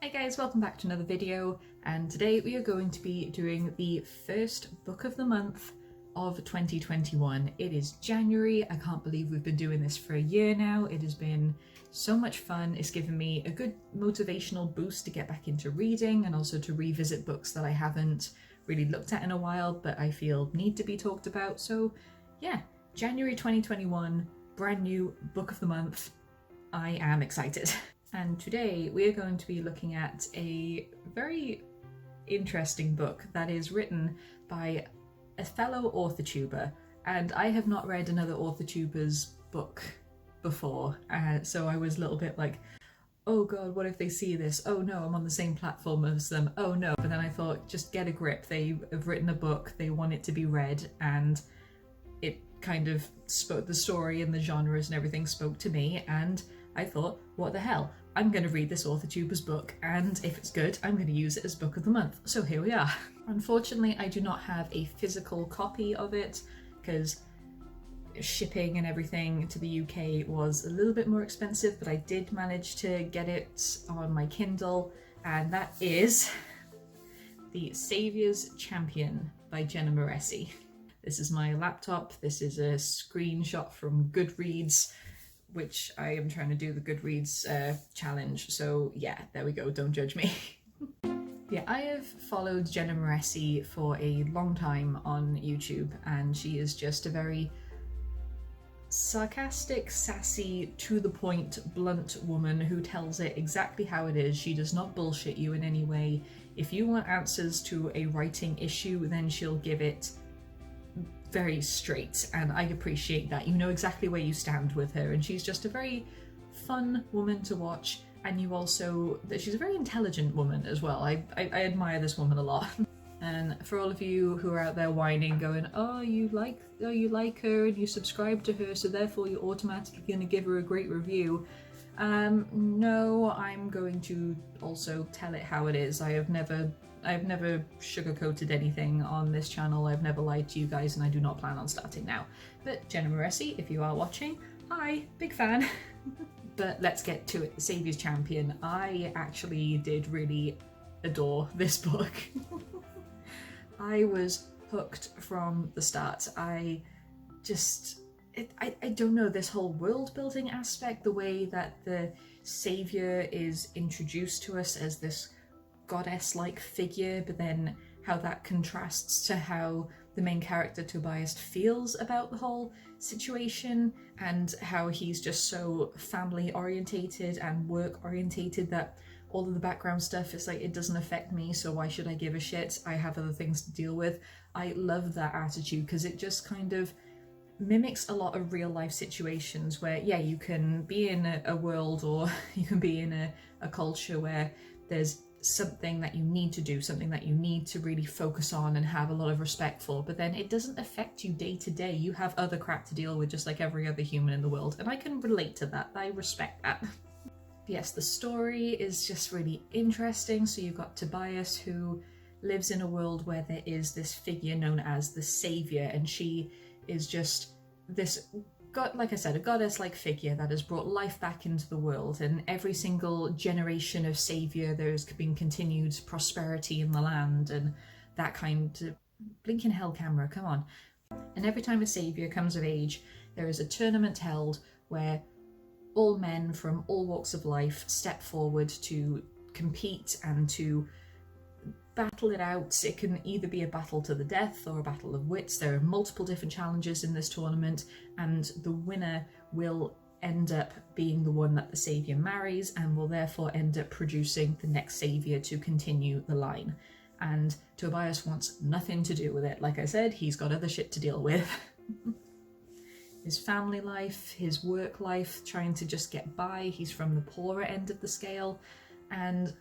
Hey guys, welcome back to another video, and today we are going to be doing the first book of the month of 2021. It is January. I can't believe we've been doing this for a year now. It has been so much fun. It's given me a good motivational boost to get back into reading and also to revisit books that I haven't really looked at in a while but I feel need to be talked about. So yeah, January 2021, brand new book of the month. I am excited. And today we are going to be looking at a very interesting book that is written by a fellow authortuber, and I have not read another authortuber's book before, so I was a little bit like, oh god, what if they see this? Oh no, I'm on the same platform as them. Oh no. But then I thought, just get a grip. They have written a book, they want it to be read, and it kind of spoke, the story and the genres and everything spoke to me, and I thought, what the hell? I'm going to read this authortuber's book, and if it's good, I'm going to use it as book of the month. So here we are. Unfortunately, I do not have a physical copy of it because shipping and everything to the UK was a little bit more expensive, but I did manage to get it on my Kindle, and that is The Saviour's Champion by Jenna Moreci. This is my laptop. This is a screenshot from Goodreads, which I am trying to do the Goodreads challenge. So yeah, there we go, don't judge me. Yeah, I have followed Jenna Moreci for a long time on YouTube, and she is just a very sarcastic, sassy, to the point, blunt woman who tells it exactly how it is. She does not bullshit you in any way. If you want answers to a writing issue, then she'll give it very straight, and I appreciate that. You know exactly where you stand with her, and she's just a very fun woman to watch, and you also, she's a very intelligent woman as well. I admire this woman a lot. And for all of you who are out there whining, going, oh you like her and you subscribe to her, so therefore you're automatically going to give her a great review, no, I'm going to also tell it how it is. I've never sugarcoated anything on this channel. I've never lied to you guys, and I do not plan on starting now. But Jenna Moreci, if you are watching, hi, big fan. But let's get to it. The Saviour's Champion. I actually did really adore this book. I was hooked from the start. I don't know, this whole world building aspect, the way that the Saviour is introduced to us as this goddess-like figure, but then how that contrasts to how the main character Tobias feels about the whole situation, and how he's just so family orientated and work orientated that all of the background stuff is like, it doesn't affect me, so why should I give a shit? I have other things to deal with. I love that attitude because it just kind of mimics a lot of real life situations where, yeah, you can be in a world, or you can be in a culture where there's something that you need to do, something that you need to really focus on and have a lot of respect for, but then it doesn't affect you day to day. You have other crap to deal with just like every other human in the world, and I can relate to that. I respect that. Yes, the story is just really interesting. So you've got Tobias, who lives in a world where there is this figure known as the Saviour, and she is just this God, like I said, a goddess-like figure that has brought life back into the world, and every single generation of saviour there's been continued prosperity in the land and that kind of blinking hell camera, come on. And every time a saviour comes of age, there is a tournament held where all men from all walks of life step forward to compete and to battle it out. It can either be a battle to the death or a battle of wits. There are multiple different challenges in this tournament, and the winner will end up being the one that the saviour marries, and will therefore end up producing the next saviour to continue the line. And Tobias wants nothing to do with it. Like I said, he's got other shit to deal with. His family life, his work life, trying to just get by. He's from the poorer end of the scale, and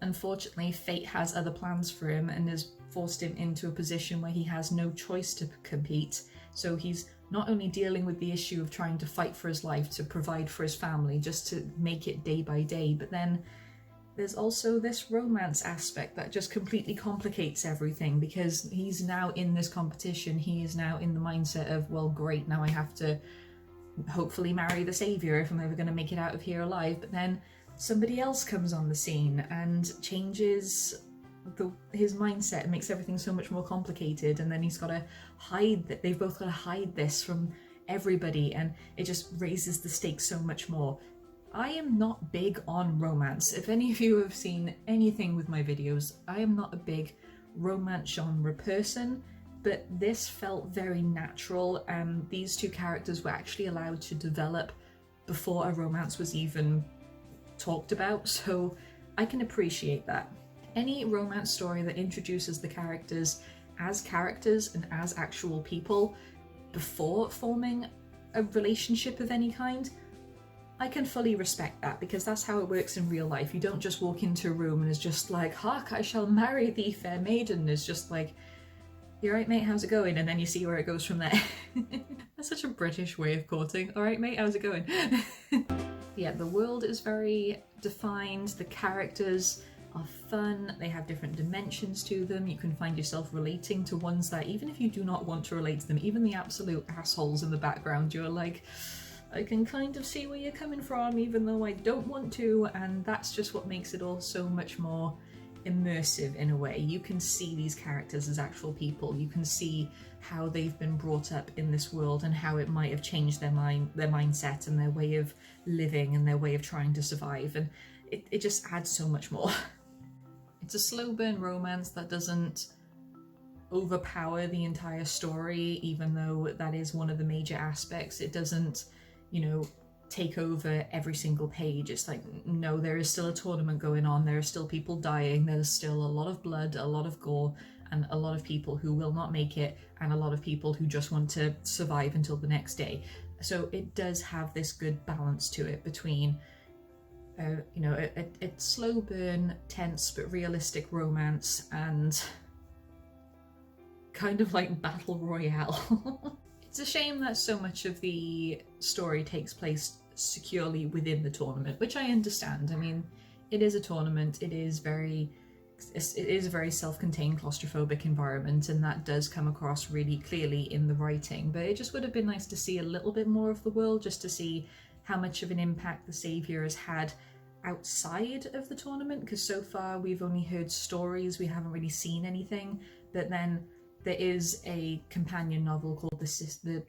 unfortunately, fate has other plans for him and has forced him into a position where he has no choice to compete. So he's not only dealing with the issue of trying to fight for his life, to provide for his family, just to make it day by day, but then there's also this romance aspect that just completely complicates everything, because he's now in this competition. He is now in the mindset of, well, great, now I have to hopefully marry the saviour if I'm ever going to make it out of here alive. But then somebody else comes on the scene and changes his mindset and makes everything so much more complicated, and then he's got to hide that, they've both got to hide this from everybody, and it just raises the stakes so much more. I am not big on romance. If any of you have seen anything with my videos, I am not a big romance genre person, but this felt very natural, and these two characters were actually allowed to develop before a romance was even talked about, so I can appreciate that. Any romance story that introduces the characters and as actual people before forming a relationship of any kind, I can fully respect that, because that's how it works in real life. You don't just walk into a room and it's just like, "Hark, I shall marry thee, fair maiden." It's just like, "You alright, mate, how's it going?" And then you see where it goes from there. That's such a British way of courting. "Alright, mate, how's it going?" Yeah, the world is very defined, the characters are fun, they have different dimensions to them, you can find yourself relating to ones that, even if you do not want to relate to them, even the absolute assholes in the background, you're like, I can kind of see where you're coming from, even though I don't want to, and that's just what makes it all so much more immersive in a way. You can see these characters as actual people, you can see how they've been brought up in this world and how it might have changed their mindset and their way of living and their way of trying to survive, and it just adds so much more. It's a slow burn romance that doesn't overpower the entire story, even though that is one of the major aspects. It doesn't, you know, take over every single page. It's like, no, there is still a tournament going on, there are still people dying, there's still a lot of blood, a lot of gore, and a lot of people who will not make it, and a lot of people who just want to survive until the next day. So it does have this good balance to it between you know, a slow burn, tense but realistic romance, and kind of like battle royale. It's a shame that so much of the story takes place securely within the tournament, which I understand. I mean, it is a tournament, it is a very self-contained claustrophobic environment, and that does come across really clearly in the writing, but it just would have been nice to see a little bit more of the world, just to see how much of an impact the Saviour has had outside of the tournament, because so far we've only heard stories, we haven't really seen anything. But then there is a companion novel called the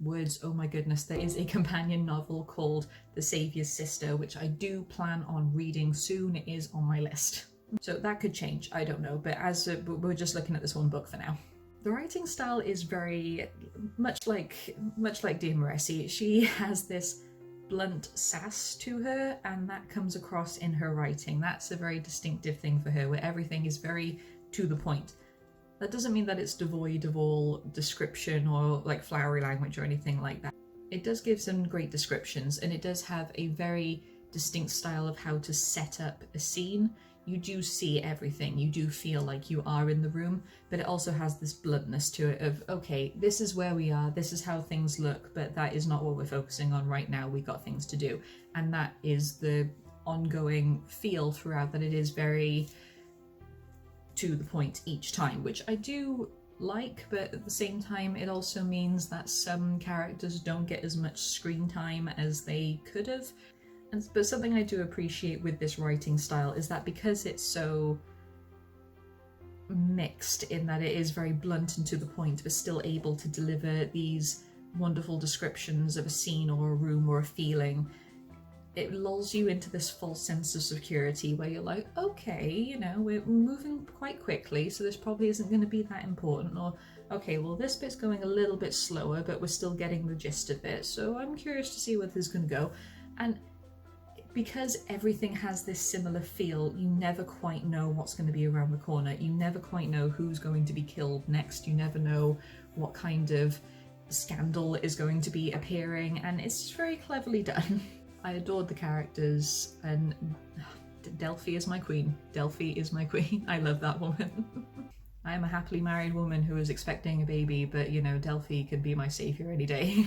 words, oh my goodness, there is a companion novel called The Saviour's Sister, which I do plan on reading soon. It is on my list. So that could change, I don't know, but we're just looking at this one book for now. The writing style is very much like Jenna Moreci. She has this blunt sass to her, and that comes across in her writing. That's a very distinctive thing for her, where everything is very to the point. That doesn't mean that it's devoid of all description or like flowery language or anything like that. It does give some great descriptions, and it does have a very distinct style of how to set up a scene. You do see everything, you do feel like you are in the room, but it also has this bluntness to it of, okay, this is where we are, this is how things look, but that is not what we're focusing on right now, we got things to do. And that is the ongoing feel throughout, that it is very to the point each time, which I do like, but at the same time it also means that some characters don't get as much screen time as they could have. But something I do appreciate with this writing style is that because it's so mixed in that it is very blunt and to the point, but still able to deliver these wonderful descriptions of a scene or a room or a feeling, it lulls you into this false sense of security where you're like, okay, you know, we're moving quite quickly, so this probably isn't going to be that important, or okay, well this bit's going a little bit slower, but we're still getting the gist of it, so I'm curious to see where this is going to go. And because everything has this similar feel, you never quite know what's going to be around the corner. You never quite know who's going to be killed next. You never know what kind of scandal is going to be appearing, and it's just very cleverly done. I adored the characters, and Delphi is my queen. Delphi is my queen. I love that woman. I am a happily married woman who is expecting a baby, but you know, Delphi could be my saviour any day.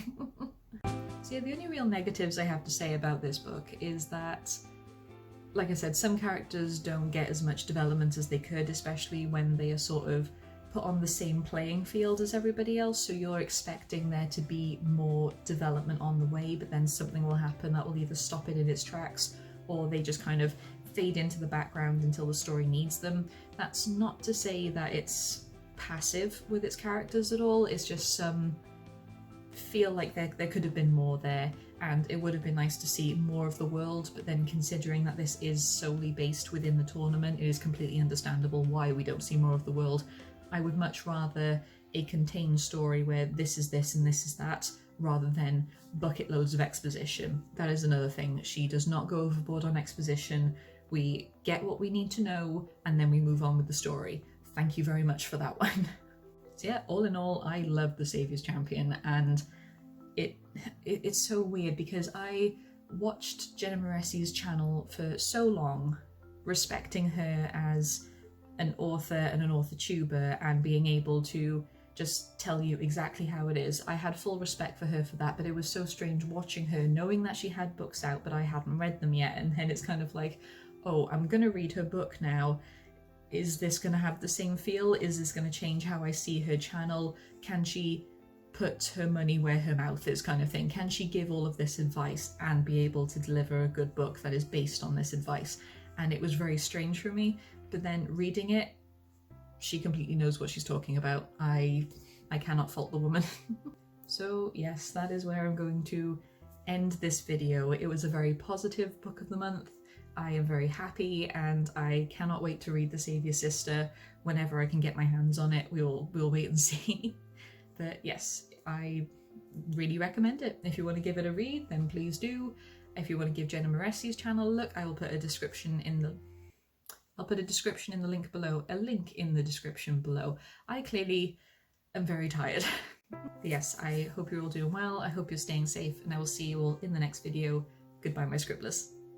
So yeah, the only real negatives I have to say about this book is that, like I said, some characters don't get as much development as they could, especially when they are sort of put on the same playing field as everybody else, so you're expecting there to be more development on the way, but then something will happen that will either stop it in its tracks or they just kind of fade into the background until the story needs them. That's not to say that it's passive with its characters at all, it's just some feel like there could have been more there, and it would have been nice to see more of the world, but then considering that this is solely based within the tournament, it is completely understandable why we don't see more of the world. I would much rather a contained story where this is this and this is that, rather than bucket loads of exposition. That is another thing. She does not go overboard on exposition. We get what we need to know and then we move on with the story. Thank you very much for that one. So yeah, all in all, I love the Saviour's Champion, and it's so weird because I watched Jenna Moreci's channel for so long, respecting her as an author and an authortuber and being able to just tell you exactly how it is. I had full respect for her for that, but it was so strange watching her, knowing that she had books out but I hadn't read them yet, and then it's kind of like, oh, I'm gonna read her book now. Is this gonna have the same feel? Is this gonna change how I see her channel? Can she put her money where her mouth is, kind of thing? Can she give all of this advice and be able to deliver a good book that is based on this advice? And it was very strange for me, but then reading it, she completely knows what she's talking about. I cannot fault the woman. So yes, that is where I'm going to end this video. It was a very positive book of the month. I am very happy and I cannot wait to read The Saviour's Sister whenever I can get my hands on it. We'll wait and see. But yes, I really recommend it. If you want to give it a read, then please do. If you want to give Jenna Moreci's channel a look, I will put a description in the link below. A link in the description below. I clearly am very tired. But yes, I hope you're all doing well. I hope you're staying safe, and I will see you all in the next video. Goodbye, my scribblers.